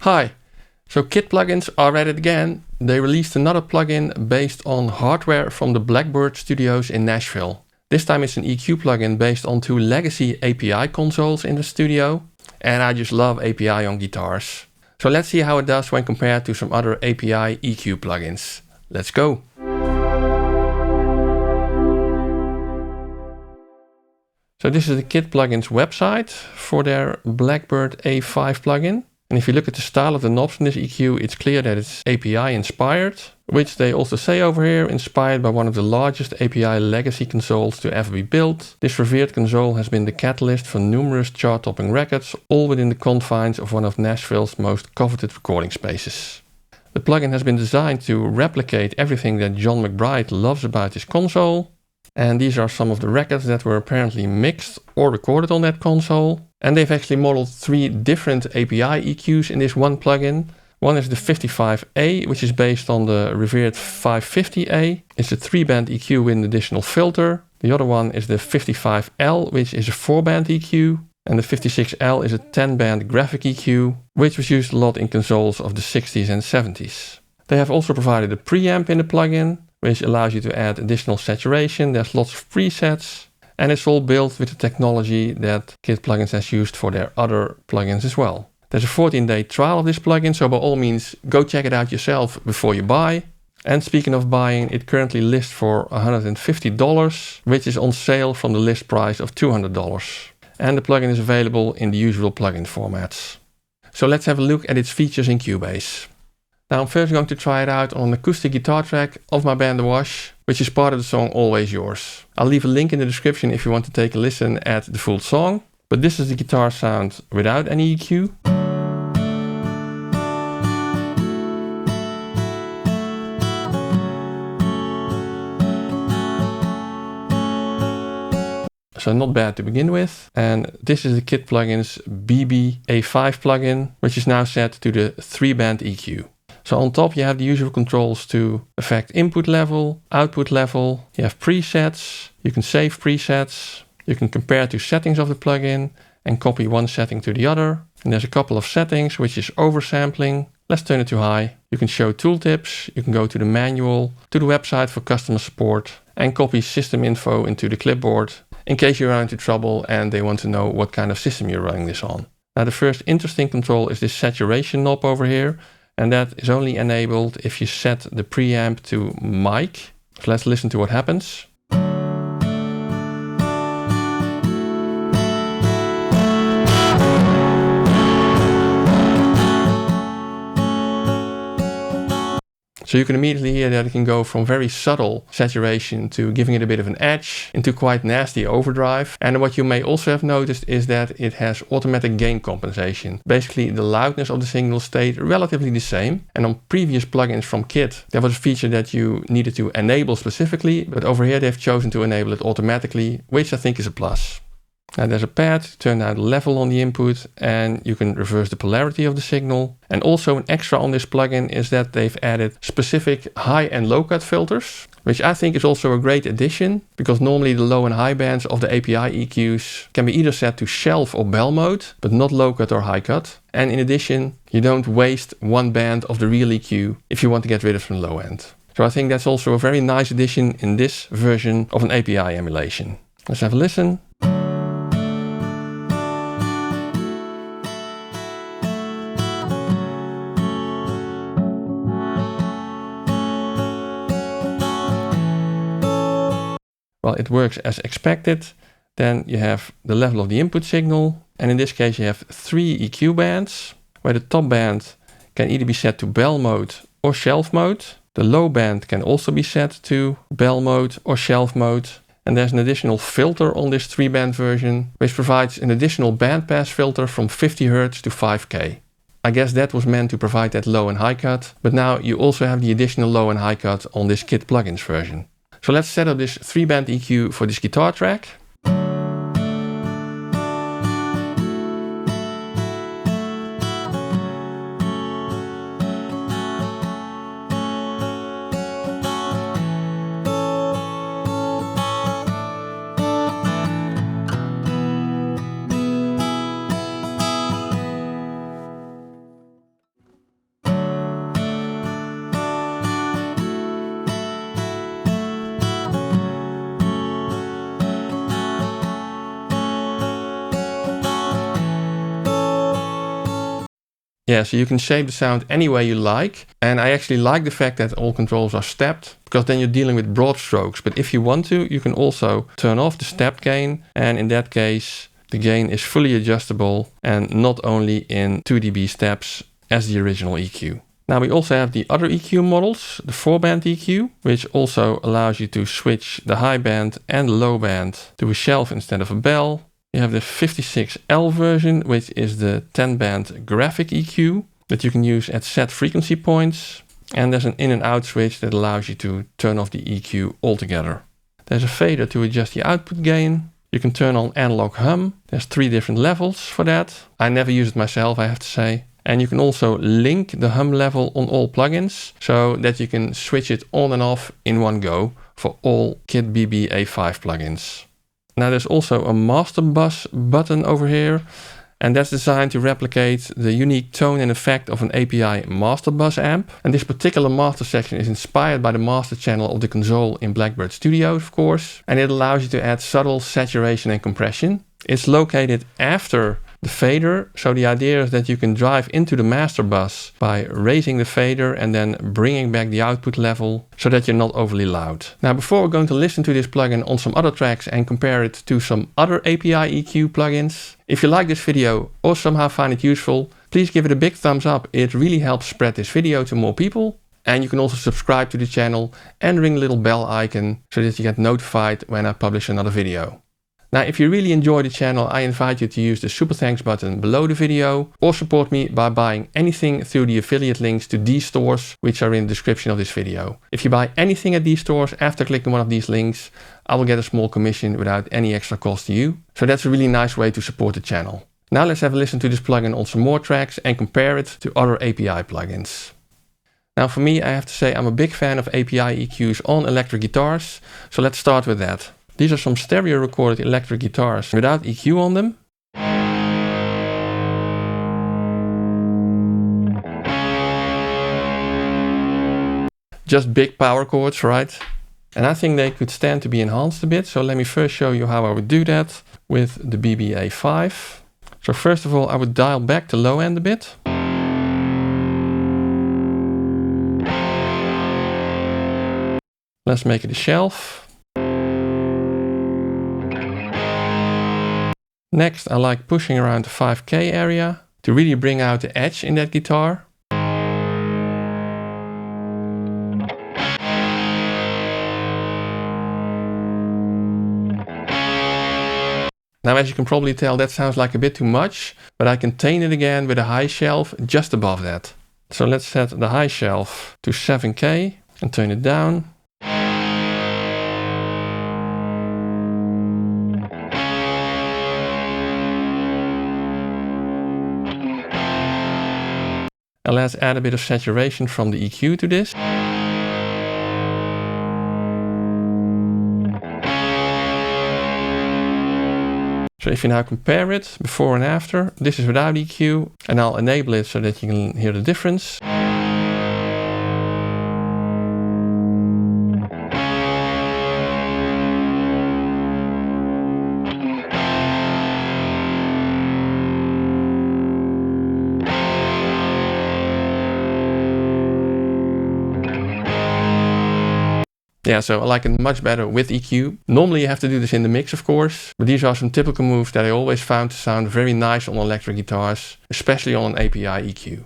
Hi! So Kit plugins are at it again. They released another plugin based on hardware from the Blackbird studios in Nashville. This time it's an EQ plugin based on two legacy API consoles in the studio. And I just love API on guitars. So let's see how it does when compared to some other API EQ plugins. Let's go! So this is the Kit plugins website for their Blackbird A5 plugin. And if you look at the style of the knobs in this EQ, it's clear that it's API inspired, which they also say over here, inspired by one of the largest API legacy consoles to ever be built. This revered console has been the catalyst for numerous chart-topping records, all within the confines of one of Nashville's most coveted recording spaces. The plugin has been designed to replicate everything that John McBride loves about his console. And these are some of the records that were apparently mixed or recorded on that console. And they've actually modeled three different API EQs in this one plugin. One is the 55A, which is based on the revered 550A. It's a 3-band EQ with an additional filter. The other one is the 55L, which is a 4-band EQ. And the 56L is a 10-band graphic EQ, which was used a lot in consoles of the 60s and 70s. They have also provided a preamp in the plugin, which allows you to add additional saturation. There's lots of presets, and it's all built with the technology that Kit plugins has used for their other plugins as well. There's a 14-day trial of this plugin, so by all means go check it out yourself before you buy. And speaking of buying, it currently lists for $150, which is on sale from the list price of $200. And the plugin is available in the usual plugin formats. So let's have a look at its features in Cubase. Now I'm first going to try it out on an acoustic guitar track of my band The Wash, which is part of the song Always Yours. I'll leave a link in the description if you want to take a listen at the full song. But this is the guitar sound without any EQ. So not bad to begin with. And this is the Kit plugins A5 plugin, which is now set to the 3-band EQ. So on top you have the usual controls to affect input level, output level. You have presets, you can save presets, you can compare two settings of the plugin and copy one setting to the other. And there's a couple of settings, which is oversampling. Let's turn it to high. You can show tooltips, you can go to the manual, to the website for customer support and copy system info into the clipboard in case you run into trouble and they want to know what kind of system you're running this on. Now the first interesting control is this saturation knob over here. And that is only enabled if you set the preamp to mic. So let's listen to what happens. So you can immediately hear that it can go from very subtle saturation to giving it a bit of an edge into quite nasty overdrive. And what you may also have noticed is that it has automatic gain compensation. Basically the loudness of the signal stayed relatively the same. And on previous plugins from Kit, there was a feature that you needed to enable specifically, but over here they've chosen to enable it automatically, which I think is a plus. Now there's a pad to turn down the level on the input and you can reverse the polarity of the signal. And also an extra on this plugin is that they've added specific high and low cut filters, which I think is also a great addition because normally the low and high bands of the API EQs can be either set to shelf or bell mode, but not low cut or high cut. And in addition, you don't waste one band of the real EQ if you want to get rid of the low end. So I think that's also a very nice addition in this version of an API emulation. Let's have a listen. Well, it works as expected. Then you have the level of the input signal. And in this case, you have 3 EQ bands, where the top band can either be set to bell mode or shelf mode. The low band can also be set to bell mode or shelf mode. And there's an additional filter on this 3-band version, which provides an additional bandpass filter from 50 Hz to 5K. I guess that was meant to provide that low and high cut, but now you also have the additional low and high cut on this Kit plugins version. So let's set up this 3-band EQ for this guitar track. Yeah, so you can shape the sound any way you like. And I actually like the fact that all controls are stepped, because then you're dealing with broad strokes. But if you want to, you can also turn off the step gain. And in that case, the gain is fully adjustable and not only in 2 dB steps as the original EQ. Now we also have the other EQ models, the 4-band EQ, which also allows you to switch the high band and low band to a shelf instead of a bell. You have the 56L version, which is the 10-band graphic EQ that you can use at set frequency points. And there's an in and out switch that allows you to turn off the EQ altogether. There's a fader to adjust the output gain. You can turn on analog hum. There's 3 different levels for that. I never use it myself, I have to say. And you can also link the hum level on all plugins so that you can switch it on and off in one go for all Kit BB A5 plugins. Now there's also a master bus button over here, and that's designed to replicate the unique tone and effect of an API master bus amp. And this particular master section is inspired by the master channel of the console in Blackbird Studio, of course, and it allows you to add subtle saturation and compression. It's located after the fader, so the idea is that you can drive into the master bus by raising the fader and then bringing back the output level so that you're not overly loud. Now before we're going to listen to this plugin on some other tracks and compare it to some other API EQ plugins, if you like this video or somehow find it useful, please give it a big thumbs up. It really helps spread this video to more people. And you can also subscribe to the channel and ring the little bell icon so that you get notified when I publish another video. Now, if you really enjoy the channel, I invite you to use the super thanks button below the video or support me by buying anything through the affiliate links to these stores, which are in the description of this video. If you buy anything at these stores after clicking one of these links, I will get a small commission without any extra cost to you. So that's a really nice way to support the channel. Now let's have a listen to this plugin on some more tracks and compare it to other API plugins. Now for me, I have to say I'm a big fan of API EQs on electric guitars, so let's start with that. These are some stereo recorded electric guitars without EQ on them. Just big power chords, right? And I think they could stand to be enhanced a bit, so let me first show you how I would do that with the BB A5. So first of all, I would dial back the low end a bit. Let's make it a shelf. Next, I like pushing around the 5K area to really bring out the edge in that guitar. Now, as you can probably tell, that sounds like a bit too much, but I can tame it again with a high shelf just above that. So let's set the high shelf to 7K and turn it down. And let's add a bit of saturation from the EQ to this. So if you now compare it before and after, this is without EQ, and I'll enable it so that you can hear the difference. Yeah, so I like it much better with EQ. Normally you have to do this in the mix, of course, but these are some typical moves that I always found to sound very nice on electric guitars, especially on an API EQ.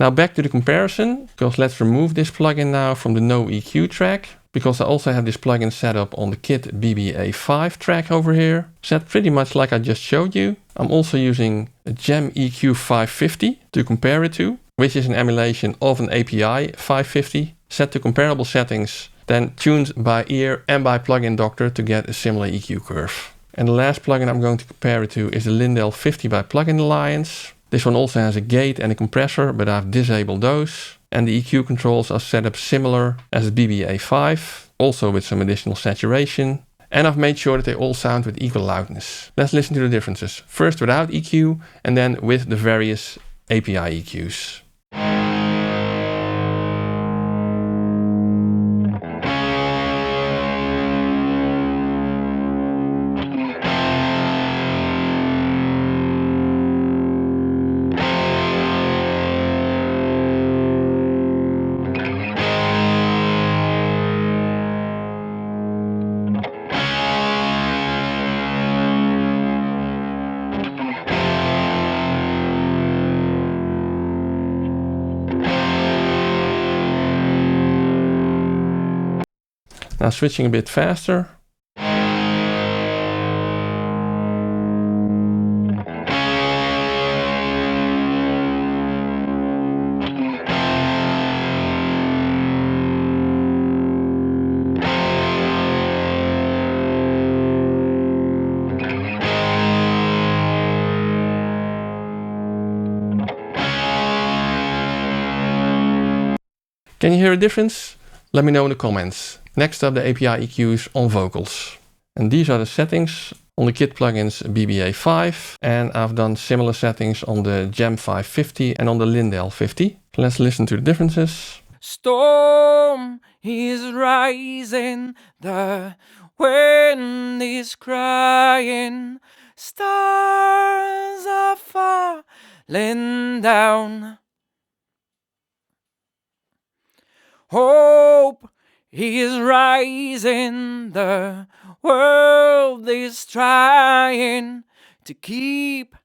Now back to the comparison, because let's remove this plugin now from the no EQ track, because I also have this plugin set up on the Kit BB A5 track over here, set pretty much like I just showed you. I'm also using a Gem EQ 550 to compare it to, which is an emulation of an API 550, set to comparable settings, then tuned by ear and by plugin doctor to get a similar EQ curve. And the last plugin I'm going to compare it to is the Lindell 50 by Plugin Alliance. This one also has a gate and a compressor, but I've disabled those. And the EQ controls are set up similar as the BB A5, also with some additional saturation. And I've made sure that they all sound with equal loudness. Let's listen to the differences. First without EQ and then with the various API EQs. Now switching a bit faster. Can you hear a difference? Let me know in the comments. Next up, the API EQs on vocals. And these are the settings on the Kit plugins BBA5, and I've done similar settings on the Gem 550 and on the Lindell 50. Let's listen to the differences. Storm is rising, the wind is crying, stars are falling down. Hope is rising, the world is trying to keep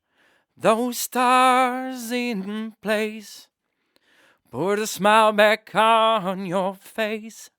those stars in place. Put a smile back on your face.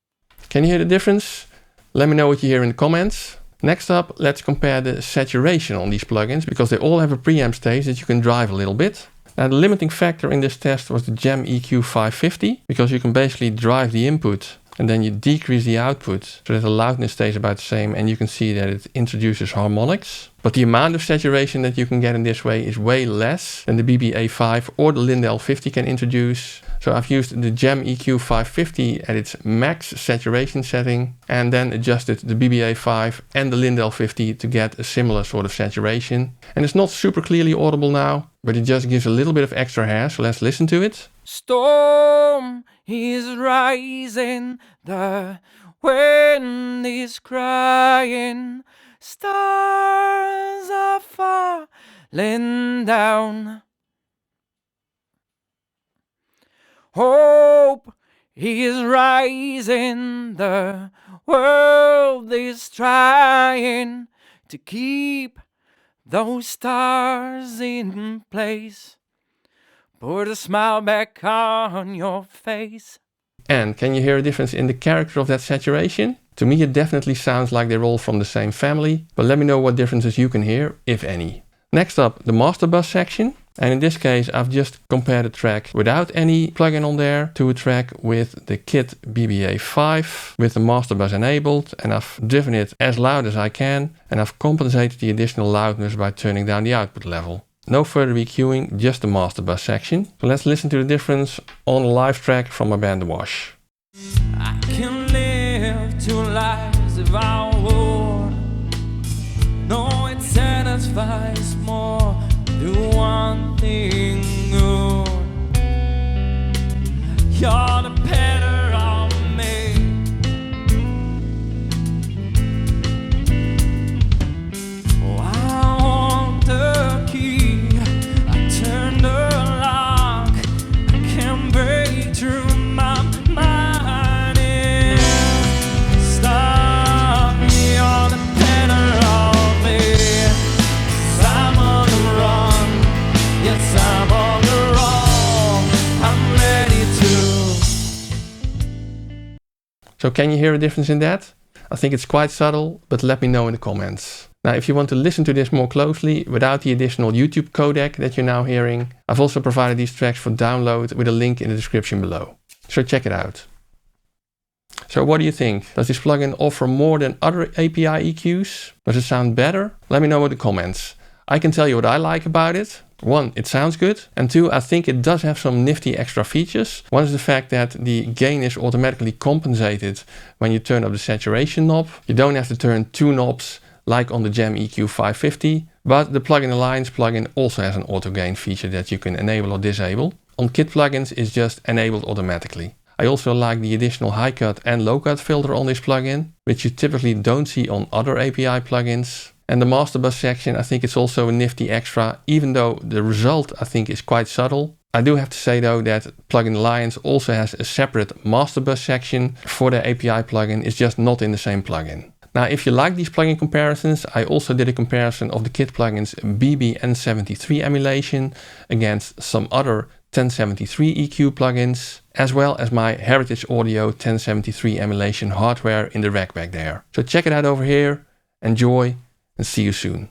Can you hear the difference? Let me know what you hear in the comments. Next up, let's compare the saturation on these plugins, because they all have a preamp stage that you can drive a little bit. Now the limiting factor in this test was the Gem EQ 550, because you can basically drive the input and then you decrease the output so that the loudness stays about the same, and you can see that it introduces harmonics. But the amount of saturation that you can get in this way is way less than the BBA5 or the Lindell 50 can introduce. So I've used the Gem EQ 550 at its max saturation setting and then adjusted the BBA5 and the Lindell 50 to get a similar sort of saturation. And it's not super clearly audible now, but it just gives a little bit of extra hair, so let's listen to it. Storm is rising, the wind is crying, stars are falling down. Hope is rising, the world is trying to keep those stars in place. Put a smile back on your face. And can you hear a difference in the character of that saturation? To me it definitely sounds like they're all from the same family, but let me know what differences you can hear, if any. Next up, the master bus section. And in this case, I've just compared a track without any plugin on there to a track with the Kit BBA5 with the master bus enabled, and I've driven it as loud as I can, and I've compensated the additional loudness by turning down the output level. No further EQing, just the master bus section. So let's listen to the difference on a live track from my band The Wash. I can live two lives if I would. No, it satisfies more. Do one thing good. You're the better of me. Oh, I want the key. I turned the lock. I can't break through my mind. Stop me. You're the better of me. 'Cause I'm on the run. Yes, I'm on the wrong. I'm ready to. So can you hear a difference in that? I think it's quite subtle, but let me know in the comments. Now, if you want to listen to this more closely without the additional YouTube codec that you're now hearing, I've also provided these tracks for download with a link in the description below. So check it out. So what do you think? Does this plugin offer more than other API EQs? Does it sound better? Let me know in the comments. I can tell you what I like about it. 1, it sounds good. And 2, I think it does have some nifty extra features. One is the fact that the gain is automatically compensated when you turn up the saturation knob. You don't have to turn 2 knobs like on the Gem EQ 550, but the Plugin Alliance plugin also has an auto gain feature that you can enable or disable. On Kit plugins, it's just enabled automatically. I also like the additional high cut and low cut filter on this plugin, which you typically don't see on other API plugins. And the master bus section, I think it's also a nifty extra, even though the result I think is quite subtle. I do have to say though that Plugin Alliance also has a separate master bus section for the API plugin, it's just not in the same plugin. Now, if you like these plugin comparisons, I also did a comparison of the Kit plugins BB-N73 emulation against some other 1073 EQ plugins. as well as my Heritage Audio 1073 emulation hardware in the rack back there. So check it out over here, enjoy, and see you soon.